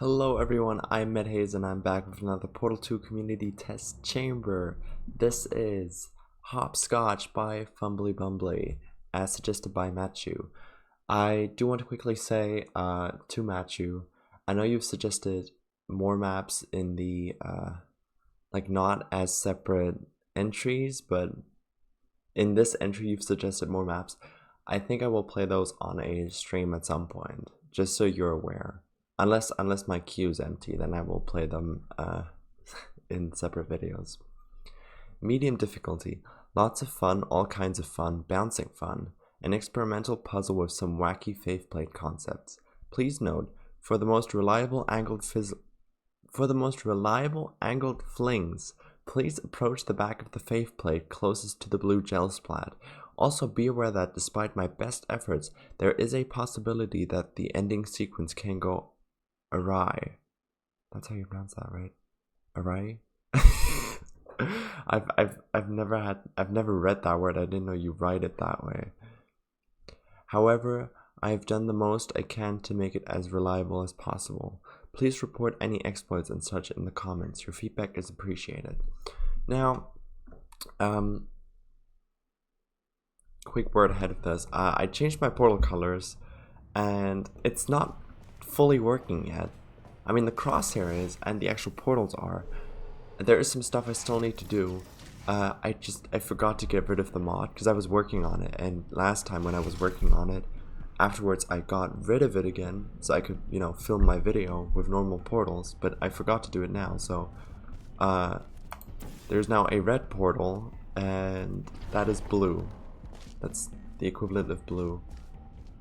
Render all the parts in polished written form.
Hello everyone, I'm Medhaze and I'm back with another Portal 2 Community Test Chamber. This is Hopscotch by Fumbly Bumbly, as suggested by Matthew. I do want to quickly say to Matthew, I know you've suggested more maps in the, not as separate entries, but in this entry you've suggested more maps. I think I will play those on a stream at some point, just so you're aware. Unless my queue is empty, then I will play them in separate videos. Medium difficulty. Lots of fun, all kinds of fun, bouncing fun. An experimental puzzle with some wacky faceplate concepts. Please note, for the most reliable angled flings, please approach the back of the faceplate closest to the blue gel splat. Also be aware that despite my best efforts, there is a possibility that the ending sequence can go awry. That's how you pronounce that, right? Awry? I've never read that word. I didn't know you write it that way. However, I have done the most I can to make it as reliable as possible. Please report any exploits and such in the comments. Your feedback is appreciated. Now, quick word ahead of this. I changed my portal colors, and it's not fully working yet. I mean, the crosshair is, and the actual portals are. There is some stuff I still need to do. I forgot to get rid of the mod because I was working on it, and last time when I was working on it, afterwards I got rid of it again so I could, film my video with normal portals, but I forgot to do it now. So there's now a red portal, and that is blue. That's the equivalent of blue.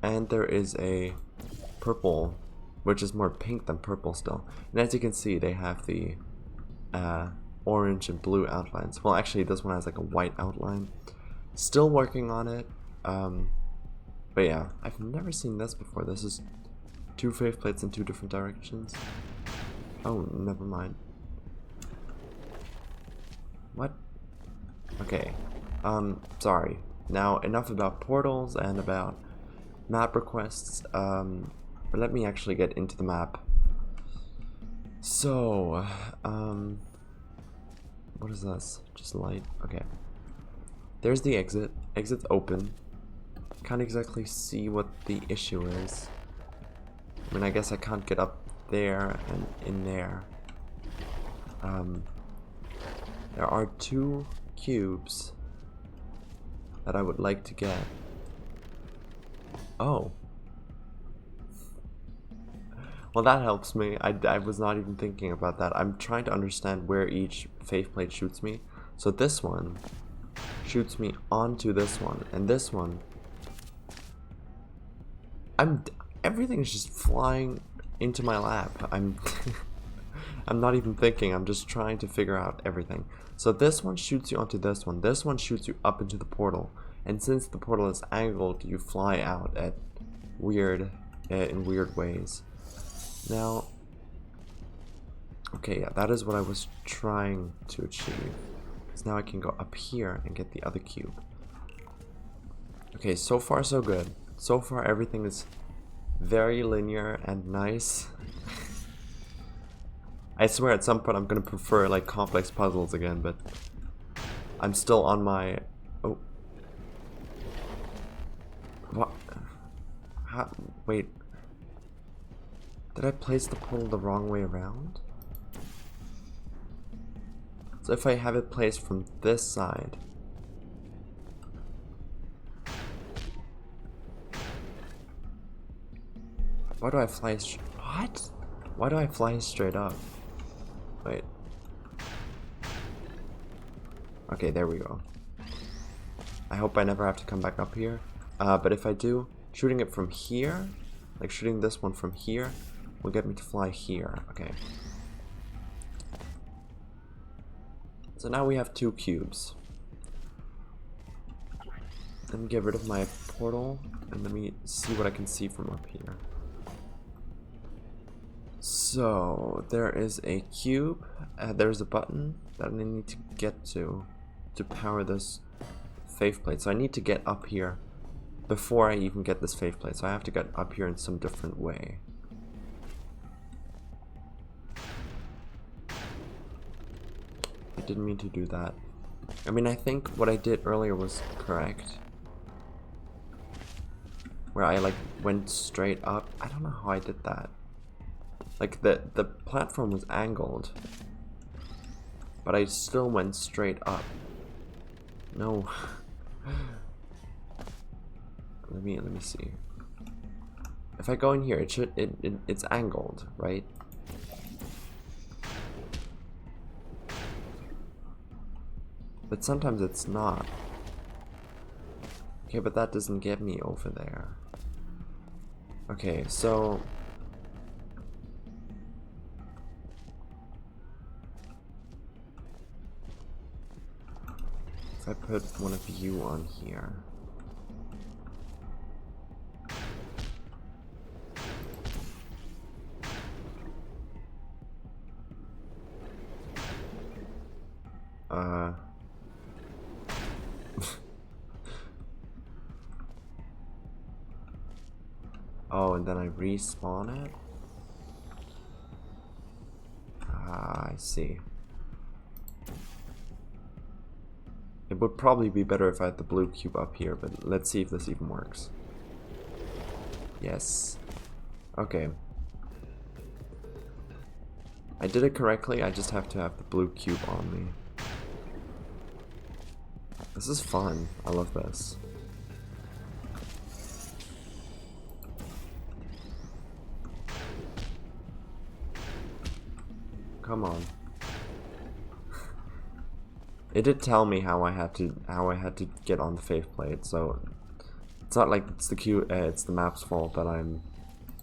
And there is a purple, which is more pink than purple still. And as you can see, they have the orange and blue outlines. Well, actually, this one has like a white outline. Still working on it. But yeah, I've never seen this before. This is two faceplates in two different directions. Oh, never mind. What? Okay. Sorry. Now, enough about portals and about map requests. But let me actually get into the map. So, what is this? Just light? Okay. There's the exit. Exit's open. Can't exactly see what the issue is. I mean, I guess I can't get up there and in there. There are two cubes that I would like to get. Oh. Well, that helps me. I was not even thinking about that. I'm trying to understand where each faceplate shoots me. So this one shoots me onto this one, and this one, everything is just flying into my lap. I'm not even thinking. I'm just trying to figure out everything. So this one shoots you onto this one. This one shoots you up into the portal. And since the portal is angled, you fly out at in weird ways. Now, okay, yeah, that is what I was trying to achieve. So now I can go up here and get the other cube. Okay, so far so good. So far everything is very linear and nice. I swear at some point I'm gonna prefer like complex puzzles again, but I'm still on my... Oh. What? How? Wait. Did I place the portal the wrong way around? So if I have it placed from this side... Why do I fly what? Why do I fly straight up? Wait. Okay, there we go. I hope I never have to come back up here. But if I do, shooting it from here, like shooting this one from here, will get me to fly here. Okay. So now we have two cubes. Let me get rid of my portal, and let me see what I can see from up here. So, there is a cube, there's a button that I need to get to power this faceplate. So I need to get up here before I even get this faceplate. So I have to get up here in some different way. didn't mean to do that. I mean, I think what I did earlier was correct. Where I like went straight up. I don't know how I did that. Like the platform was angled, but I still went straight up. No. let me see. If I go in here, it's angled, right? But sometimes it's not. Okay, but that doesn't get me over there. Okay, so if I put one of you on here. Oh, and then I respawn it? Ah, I see. It would probably be better if I had the blue cube up here, but let's see if this even works. Yes. Okay. I did it correctly, I just have to have the blue cube on me. This is fun. I love this. Come on. It did tell me how I had to get on the faceplate, so it's not like it's the map's fault that I'm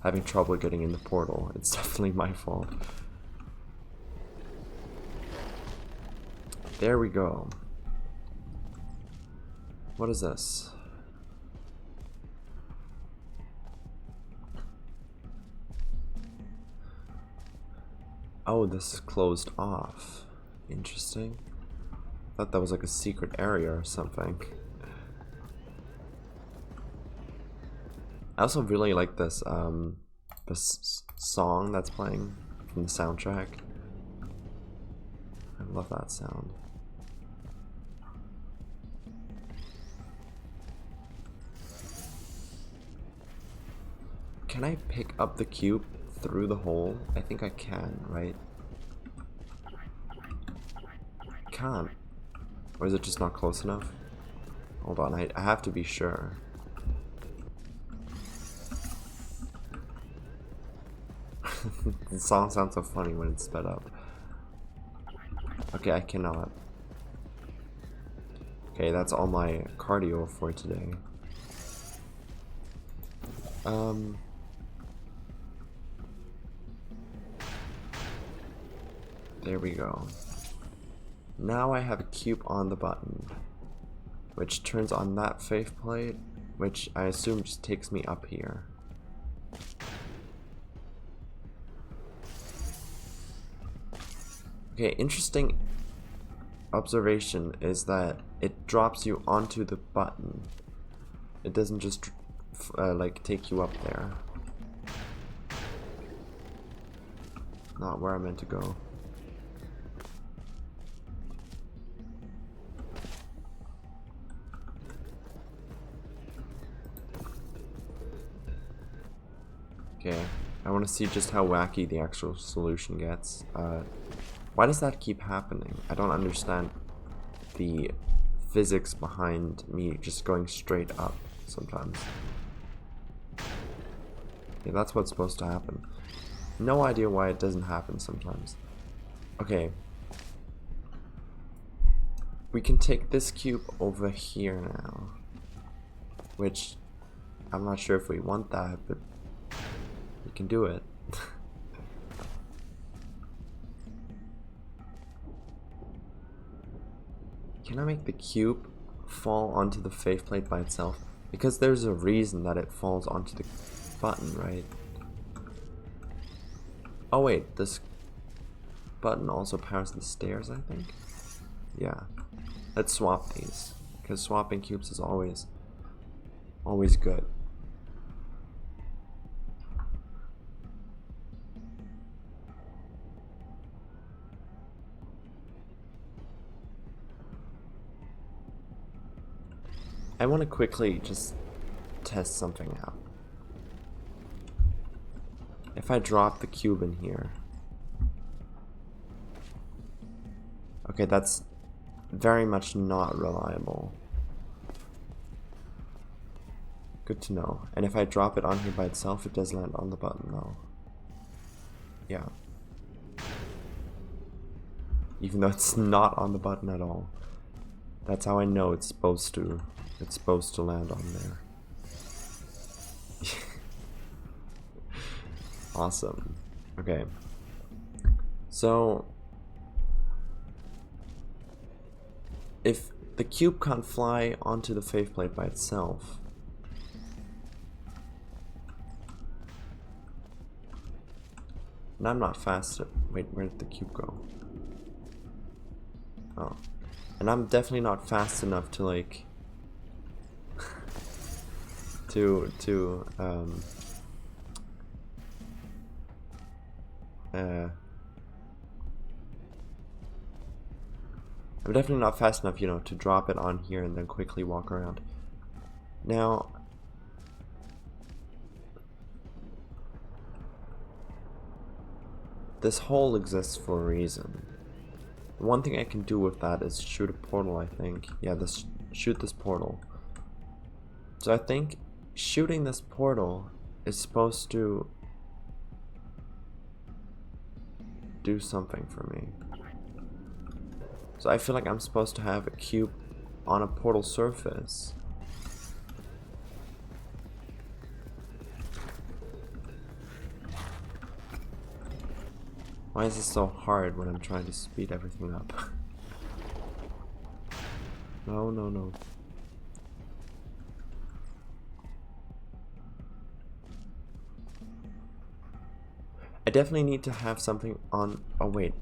having trouble getting in the portal. It's definitely my fault. There we go. What is this? Oh, this is closed off. Interesting. Thought that was like a secret area or something. I also really like this song that's playing from the soundtrack. I love that sound. Can I pick up the cube through the hole? I think I can, right? Can't. Or is it just not close enough? Hold on, I have to be sure. The song sounds so funny when it's sped up. Okay, I cannot. Okay, that's all my cardio for today. There we go. Now I have a cube on the button, which turns on that faceplate, which I assume just takes me up here. Okay, interesting observation is that it drops you onto the button. It doesn't just like take you up there. Not where I meant to go. Okay, I want to see just how wacky the actual solution gets. Why does that keep happening? I don't understand the physics behind me just going straight up sometimes. Yeah, that's what's supposed to happen. No idea why it doesn't happen sometimes. Okay. We can take this cube over here now. Which, I'm not sure if we want that, but we can do it. Can I make the cube fall onto the faceplate by itself? Because there's a reason that it falls onto the button, right? Oh wait, this button also powers the stairs, I think? Yeah. Let's swap these, because swapping cubes is always good. I want to quickly just test something out. If I drop the cube in here. Okay, that's very much not reliable. Good to know. And if I drop it on here by itself, it does land on the button though. Yeah. Even though it's not on the button at all. That's how I know it's supposed to land on there. Awesome. Okay. So if the cube can't fly onto the faceplate by itself, and I'm not fast. Wait, where did the cube go? Oh. And I'm definitely not fast enough to like I'm definitely not fast enough, you know, to drop it on here and then quickly walk around. Now, this hole exists for a reason. One thing I can do with that is shoot a portal, I think. Yeah, shoot this portal. So I think shooting this portal is supposed to do something for me. So I feel like I'm supposed to have a cube on a portal surface. Why is this so hard when I'm trying to speed everything up? No, no, no. I definitely need to have something on. Oh wait,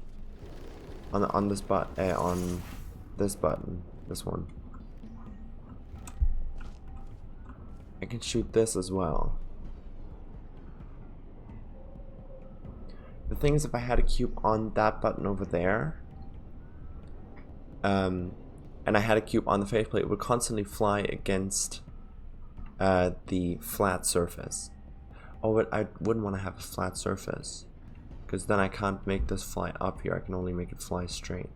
on this on this button, this one. I can shoot this as well. The thing is, if I had a cube on that button over there, and I had a cube on the faceplate, it would constantly fly against the flat surface. Oh, but I wouldn't want to have a flat surface, because then I can't make this fly up here. I can only make it fly straight.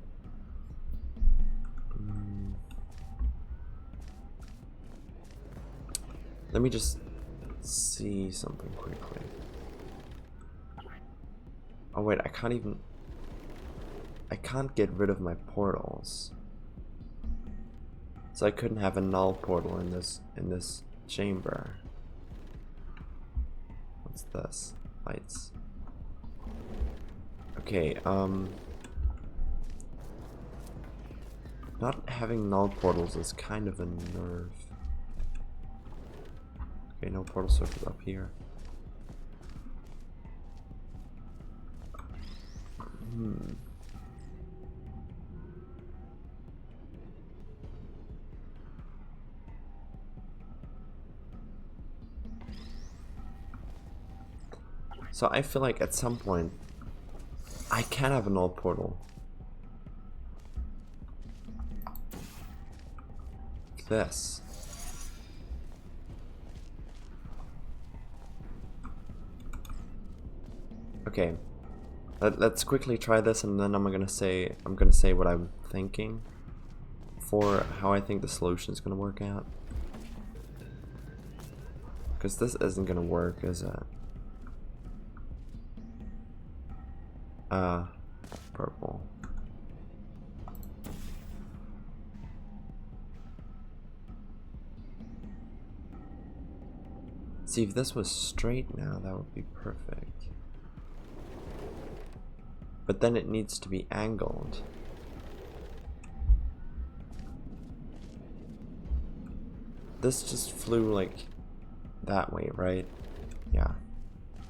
Let me just see something quickly. Oh wait, I can't get rid of my portals. So I couldn't have a null portal in this chamber. What's this? Lights. Okay, not having null portals is kind of a nerve. Okay, no portal surface up here. So I feel like at some point I can have a null portal. Like this. Okay. Let's quickly try this, and then I'm gonna say what I'm thinking for how I think the solution is gonna work out. Because this isn't gonna work, is it? Purple. See, if this was straight now, that would be perfect. But then it needs to be angled. This just flew like that way, right? Yeah.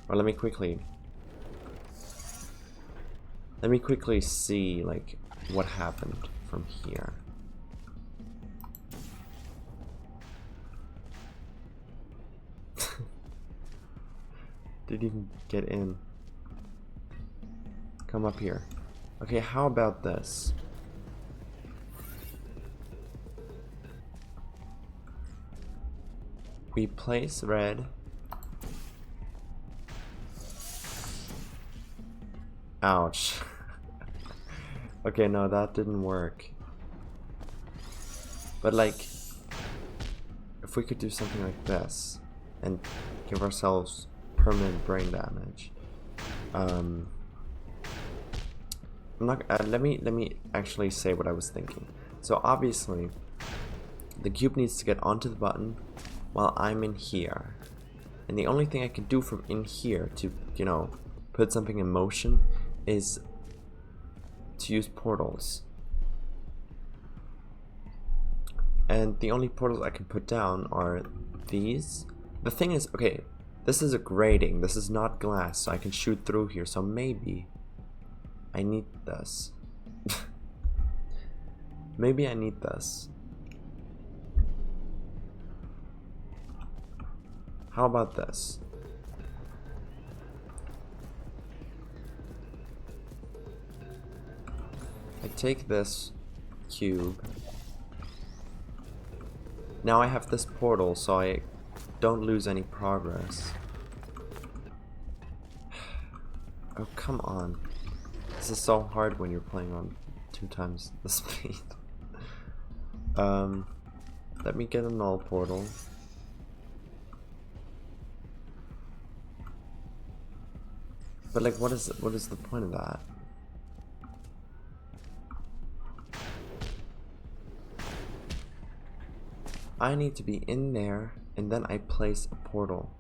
Or let me quickly see like what happened from here. Didn't even get in. Come up here. Okay, how about this? we place red. Ouch. Okay, no, that didn't work. But like, if we could do something like this and give ourselves permanent brain damage. I'm not. Let me actually say what I was thinking. So obviously, the cube needs to get onto the button while I'm in here, and the only thing I can do from in here to, you know, put something in motion is to use portals. And the only portals I can put down are these. The thing is, okay, this is a grating. This is not glass, so I can shoot through here. So maybe I need this. Maybe I need this. How about this? I take this cube. Now I have this portal, so I don't lose any progress. Oh, come on. This is so hard when you're playing on 2 times the speed. Let me get a null portal. But like, what is the point of that? I need to be in there, and then I place a portal.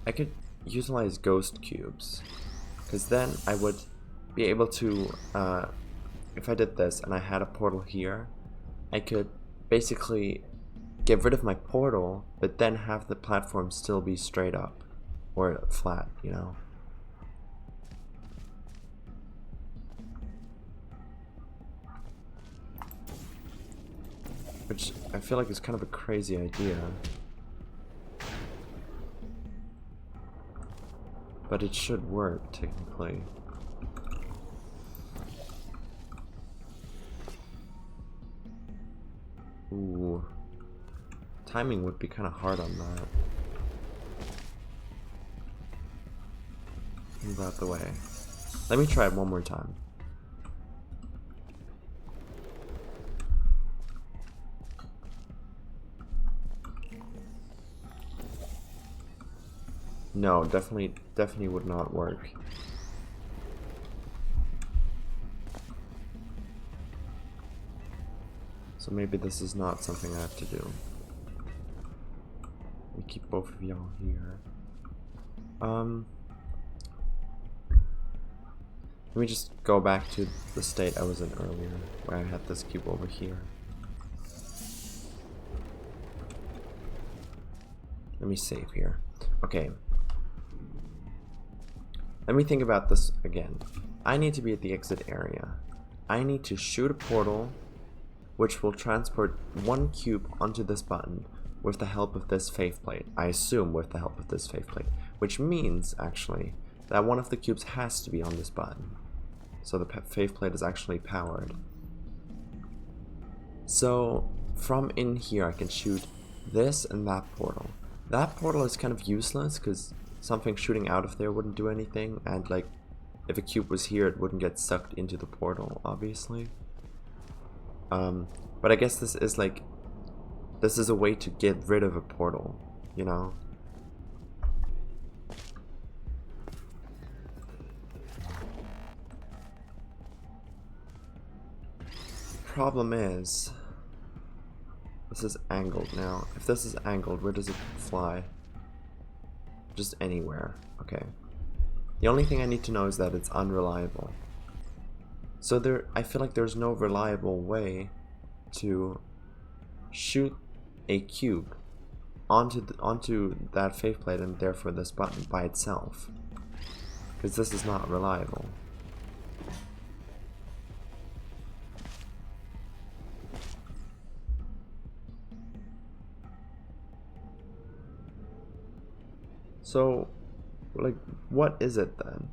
I could utilize ghost cubes, because then I would be able to, if I did this and I had a portal here, I could basically get rid of my portal, but then have the platform still be straight up, or flat, you know? Which I feel like is kind of a crazy idea. But it should work, technically. Ooh. Timing would be kind of hard on that. Move out the way. Let me try it one more time. No, definitely would not work. So maybe this is not something I have to do. Let me keep both of y'all here. Let me just go back to the state I was in earlier, where I had this cube over here. Let me save here. Okay. Let me think about this again. I need to be at the exit area. I need to shoot a portal which will transport one cube onto this button with the help of this faceplate. I assume with the help of this faceplate, which means actually that one of the cubes has to be on this button. So the faceplate is actually powered. So from in here I can shoot this and that portal. That portal is kind of useless because something shooting out of there wouldn't do anything, and like if a cube was here it wouldn't get sucked into the portal, obviously. But I guess this is a way to get rid of a portal, you know? Problem is, this is angled now. If this is angled, where does it fly? Just anywhere. Okay. The only thing I need to know is that it's unreliable. So I feel like there's no reliable way to shoot a cube onto that faceplate and therefore this button by itself, because this is not reliable. So, like, what is it then?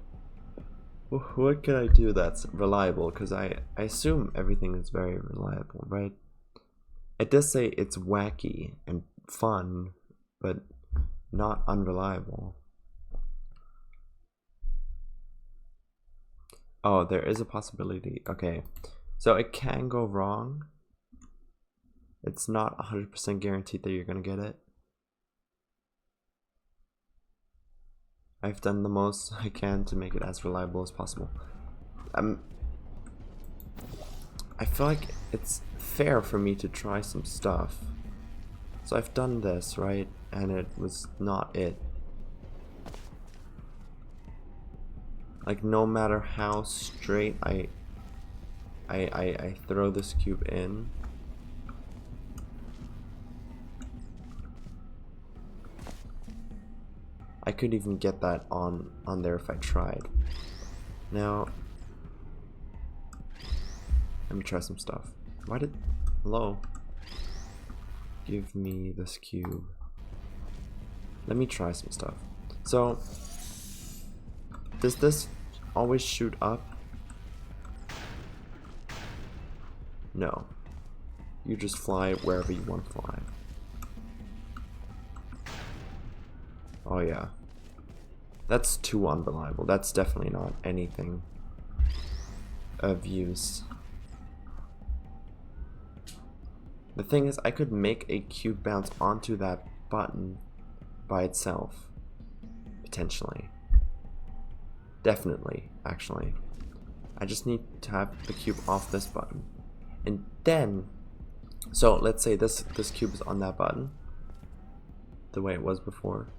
What can I do that's reliable? Because I assume everything is very reliable, right? It does say it's wacky and fun, but not unreliable. Oh, there is a possibility. Okay, so it can go wrong. It's not 100% guaranteed that you're gonna get it. I've done the most I can to make it as reliable as possible. I feel like it's fair for me to try some stuff. So I've done this, right? And it was not it. Like, no matter how straight I throw this cube in, I could even get that on there if I tried. Now, let me try some stuff. Hello? Give me this cube. Let me try some stuff. So, does this always shoot up? No. You just fly wherever you want to fly. Oh yeah. That's too unreliable. That's definitely not anything of use. The thing is, I could make a cube bounce onto that button by itself. Potentially. Definitely, actually. I just need to have the cube off this button. And then, so let's say this cube is on that button, the way it was before.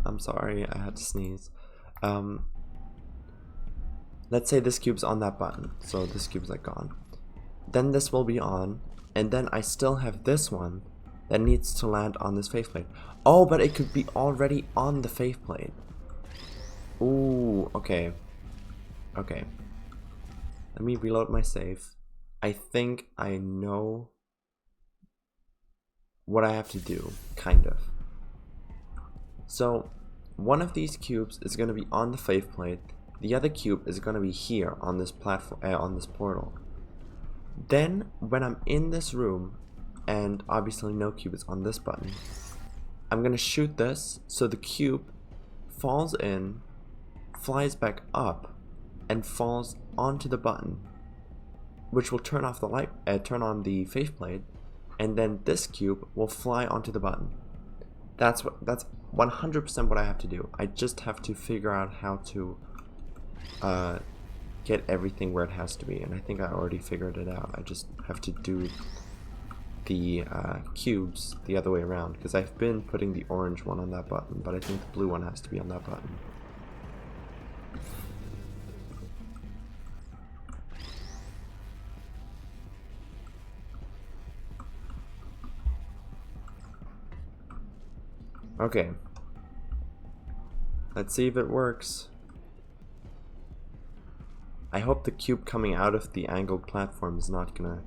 I'm sorry, I had to sneeze. Let's say this cube's on that button, so this cube's like gone. Then this will be on, and then I still have this one that needs to land on this faceplate. Oh, but it could be already on the faceplate. Ooh, okay. Okay. Let me reload my save. I think I know what I have to do, kind of. So, one of these cubes is going to be on the faceplate. The other cube is going to be here on this platform, on this portal. Then, when I'm in this room, and obviously no cube is on this button, I'm going to shoot this so the cube falls in, flies back up, and falls onto the button, which will turn off the light, turn on the faceplate, and then this cube will fly onto the button. That's 100% what I have to do. I just have to figure out how to get everything where it has to be, and I think I already figured it out. I just have to do the cubes the other way around, because I've been putting the orange one on that button, but I think the blue one has to be on that button. Okay. Let's see if it works. I hope the cube coming out of the angled platform is not gonna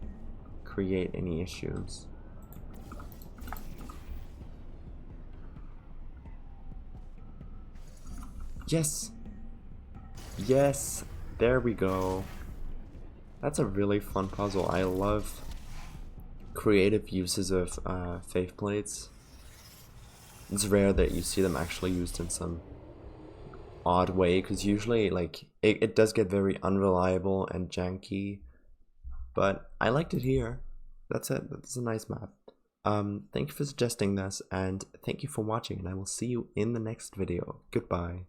create any issues. Yes! Yes! There we go. That's a really fun puzzle. I love creative uses of faceplates. It's rare that you see them actually used in some odd way, because usually like it does get very unreliable and janky, but I liked it here. That's it. That's a nice map. Thank you for suggesting this, and thank you for watching, and I will see you in the next video. Goodbye.